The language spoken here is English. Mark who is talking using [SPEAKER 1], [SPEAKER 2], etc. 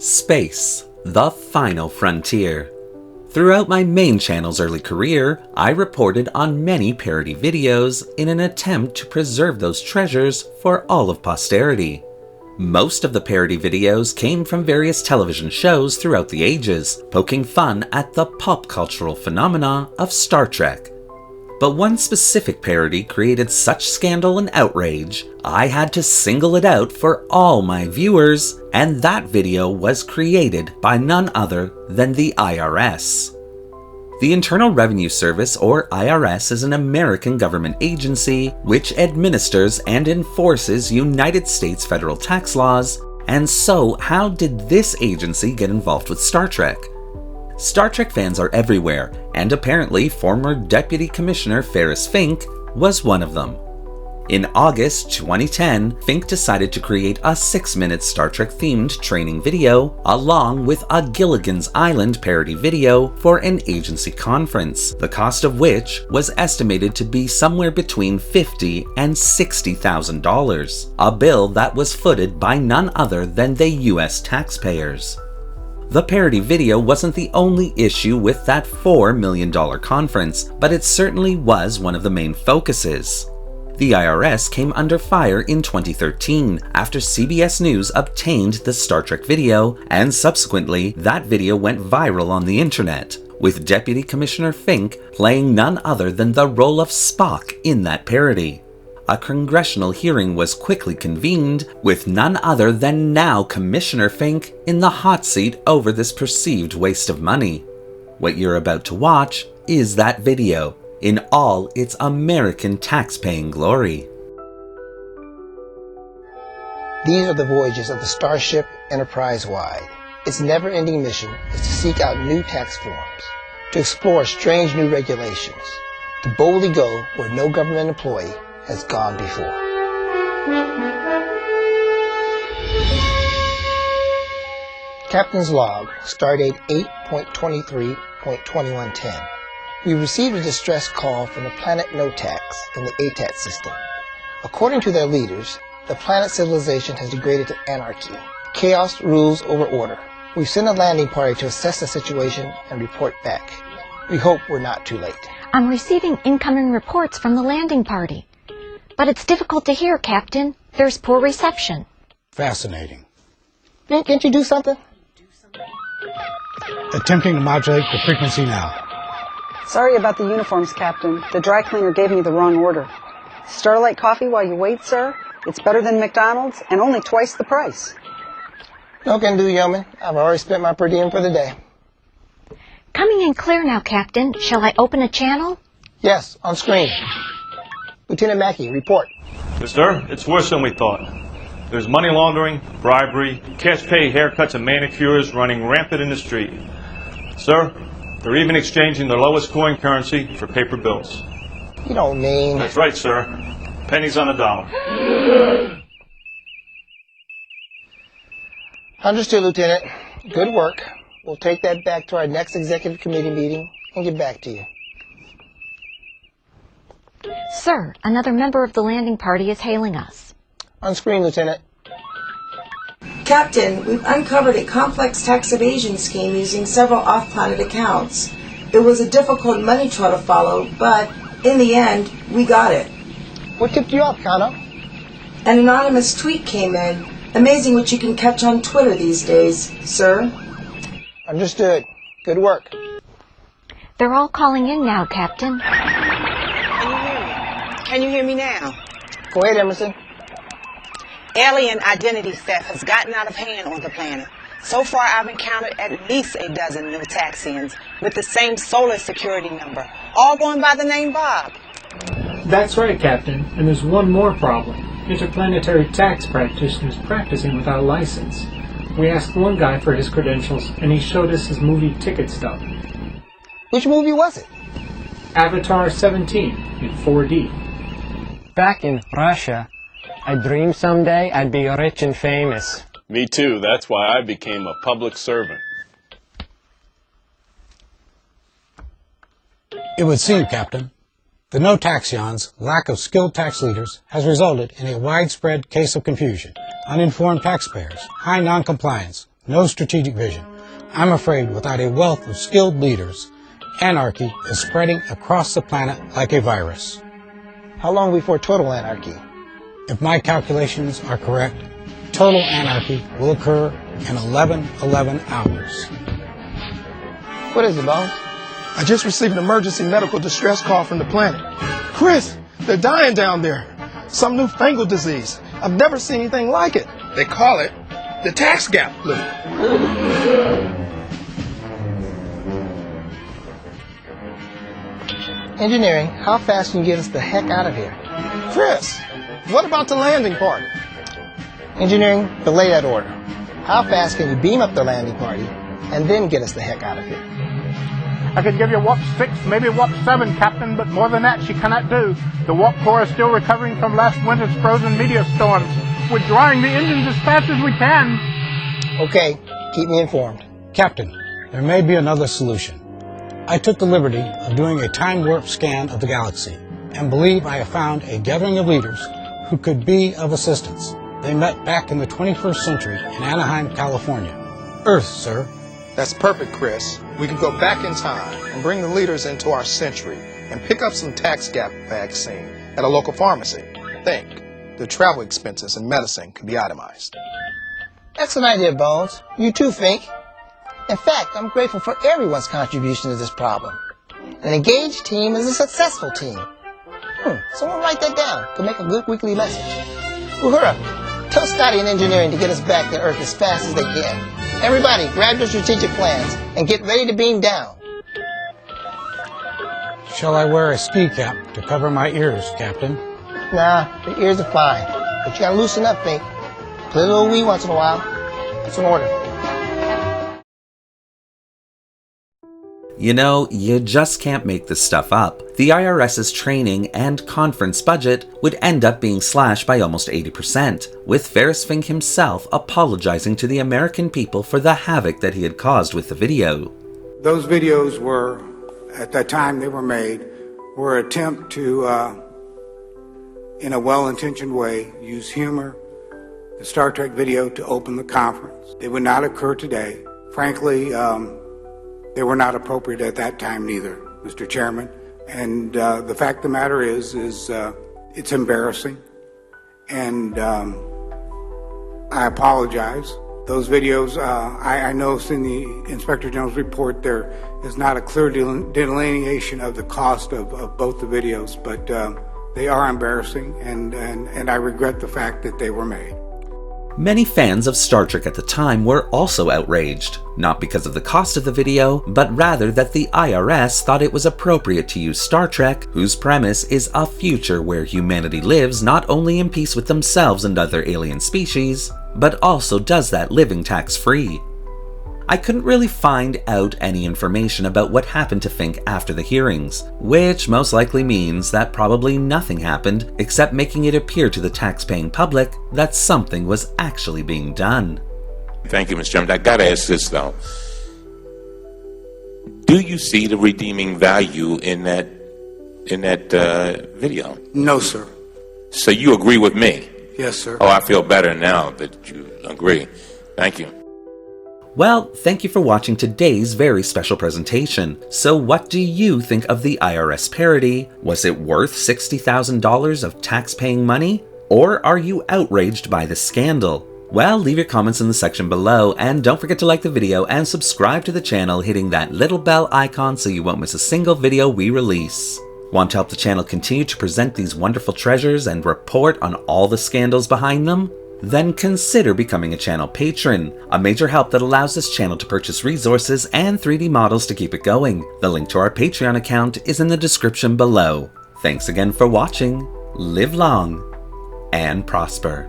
[SPEAKER 1] Space, the final frontier. Throughout my main channel's early career, I reported on many parody videos in an attempt to preserve those treasures for all of posterity. Most of the parody videos came from various television shows throughout the ages, poking fun at the pop cultural phenomena of Star Trek. But one specific parody created such scandal and outrage, I had to single it out for all my viewers, and that video was created by none other than the IRS. The Internal Revenue Service, or IRS, is an American government agency which administers and enforces United States federal tax laws. And so, how did this agency get involved with Star Trek? Star Trek fans are everywhere, and apparently former Deputy Commissioner Ferris Fink was one of them. In August 2010, Fink decided to create a 6-minute Star Trek themed training video, along with a Gilligan's Island parody video for an agency conference, the cost of which was estimated to be somewhere between $50,000 and $60,000, a bill that was footed by none other than the US taxpayers. The parody video wasn't the only issue with that $4 million conference, but it certainly was one of the main focuses. The IRS came under fire in 2013 after CBS News obtained the Star Trek video, and subsequently that video went viral on the internet, with Deputy Commissioner Fink playing none other than the role of Spock in that parody. A congressional hearing was quickly convened, with none other than now Commissioner Fink in the hot seat over this perceived waste of money. What you're about to watch is that video, in all its American tax-paying glory.
[SPEAKER 2] These are the voyages of the Starship Enterprise-wide. Its never-ending mission is to seek out new tax forms, to explore strange new regulations, to boldly go where no government employee has gone before. Captain's Log, Stardate 8.23.2110. We received a distress call from the planet Notax in the ATAT system. According to their leaders, the planet civilization has degraded to anarchy. Chaos rules over order. We've sent a landing party to assess the situation and report back. We hope we're not too late.
[SPEAKER 3] I'm receiving incoming reports from the landing party. But it's difficult to hear, Captain. There's poor reception.
[SPEAKER 4] Fascinating.
[SPEAKER 2] Can't you do something?
[SPEAKER 4] Attempting to modulate the frequency now.
[SPEAKER 5] Sorry about the uniforms, Captain. The dry cleaner gave me the wrong order. Starlight coffee while you wait, sir? It's better than McDonald's and only twice the price.
[SPEAKER 2] No can do, yeoman. I've already spent my per diem for the day.
[SPEAKER 3] Coming in clear now, Captain. Shall I open a channel?
[SPEAKER 2] Yes, on screen. Lieutenant Mackey, report.
[SPEAKER 6] Yes, sir. It's worse than we thought. There's money laundering, bribery, cash pay haircuts and manicures running rampant in the street. Sir, they're even exchanging their lowest coin currency for paper bills.
[SPEAKER 2] You don't mean...
[SPEAKER 6] That's right, sir. Pennies on a dollar.
[SPEAKER 2] Understood, Lieutenant. Good work. We'll take that back to our next executive committee meeting and get back to you.
[SPEAKER 3] Sir, another member of the landing party is hailing us.
[SPEAKER 2] On screen, Lieutenant.
[SPEAKER 7] Captain, we've uncovered a complex tax evasion scheme using several off-planet accounts. It was a difficult money trail to follow, but in the end, we got it.
[SPEAKER 2] What tipped you off, Kano?
[SPEAKER 7] An anonymous tweet came in. Amazing what you can catch on Twitter these days, sir.
[SPEAKER 2] Understood. Good work.
[SPEAKER 3] They're all calling in now, Captain.
[SPEAKER 8] Can you hear me now?
[SPEAKER 2] Go ahead, Emerson.
[SPEAKER 8] Alien identity theft has gotten out of hand on the planet. So far, I've encountered at least a dozen new taxians with the same solar security number, all going by the name Bob.
[SPEAKER 9] That's right, Captain. And there's one more problem. Interplanetary tax practitioners practicing without a license. We asked one guy for his credentials, and he showed us his movie ticket stub.
[SPEAKER 2] Which movie was it?
[SPEAKER 9] Avatar 17 in 4D.
[SPEAKER 10] Back in Russia, I dreamed someday I'd be rich and famous.
[SPEAKER 11] Me too. That's why I became a public servant.
[SPEAKER 4] It would seem, Captain, the no-taxions' lack of skilled tax leaders has resulted in a widespread case of confusion, uninformed taxpayers, high non-compliance, no strategic vision. I'm afraid without a wealth of skilled leaders, anarchy is spreading across the planet like a virus.
[SPEAKER 2] How long before total anarchy?
[SPEAKER 4] If my calculations are correct, total anarchy will occur in 11 hours.
[SPEAKER 2] What is it, Bones?
[SPEAKER 12] I just received an emergency medical distress call from the planet. Chris, they're dying down there. Some newfangled disease. I've never seen anything like it. They call it the tax gap flu.
[SPEAKER 2] Engineering, how fast can you get us the heck out of here?
[SPEAKER 12] Chris, what about the landing party?
[SPEAKER 2] Engineering, delay that order. How fast can you beam up the landing party and then get us the heck out of here?
[SPEAKER 13] I could give you warp 6, maybe warp 7, Captain, but more than that she cannot do. The warp core is still recovering from last winter's frozen meteor storms. We're drying the engines as fast as we can.
[SPEAKER 2] Okay, keep me informed.
[SPEAKER 4] Captain, there may be another solution. I took the liberty of doing a time warp scan of the galaxy and believe I have found a gathering of leaders who could be of assistance. They met back in the 21st century in Anaheim, California. Earth, sir.
[SPEAKER 12] That's perfect, Chris. We could go back in time and bring the leaders into our century and pick up some tax gap vaccine at a local pharmacy. Think, the travel expenses and medicine can be itemized.
[SPEAKER 2] Excellent idea, Bones. You too, Fink. In fact, I'm grateful for everyone's contribution to this problem. An engaged team is a successful team. Someone write that down. Could make a good weekly message. Uhura, tell Scotty and engineering to get us back to Earth as fast as they can. Everybody, grab your strategic plans and get ready to beam down.
[SPEAKER 4] Shall I wear a ski cap to cover my ears, Captain?
[SPEAKER 2] Nah, your ears are fine. But you gotta loosen up, Fink. Play a little wee once in a while. That's an order.
[SPEAKER 1] You know, you just can't make this stuff up. The IRS's training and conference budget would end up being slashed by almost 80%, with Ferris Fink himself apologizing to the American people for the havoc that he had caused with the video.
[SPEAKER 14] Those videos were, at that time they were made, were an attempt to, in a well-intentioned way, use humor, the Star Trek video to open the conference. They would not occur today. Frankly, they were not appropriate at that time neither, Mr. Chairman. And the fact of the matter is it's embarrassing. And I apologize. Those videos, I noticed in the Inspector General's report there is not a clear delineation of the cost of both the videos, but they are embarrassing, and I regret the fact that they were made.
[SPEAKER 1] Many fans of Star Trek at the time were also outraged, not because of the cost of the video, but rather that the IRS thought it was appropriate to use Star Trek, whose premise is a future where humanity lives not only in peace with themselves and other alien species, but also does that living tax-free. I couldn't really find out any information about what happened to Fink after the hearings, which most likely means that probably nothing happened except making it appear to the tax-paying public that something was actually being done.
[SPEAKER 15] Thank you, Mr. Chairman. I gotta ask this though. Do you see the redeeming value in that video?
[SPEAKER 14] No, sir.
[SPEAKER 15] So you agree with me?
[SPEAKER 14] Yes, sir.
[SPEAKER 15] Oh, I feel better now that you agree. Thank you.
[SPEAKER 1] Well, thank you for watching today's very special presentation. So what do you think of the IRS parody? Was it worth $60,000 of tax-paying money? Or are you outraged by the scandal? Well, leave your comments in the section below, and don't forget to like the video and subscribe to the channel, hitting that little bell icon so you won't miss a single video we release. Want to help the channel continue to present these wonderful treasures and report on all the scandals behind them? Then consider becoming a channel patron, a major help that allows this channel to purchase resources and 3D models to keep it going. The link to our Patreon account is in the description below. Thanks again for watching, live long, and prosper.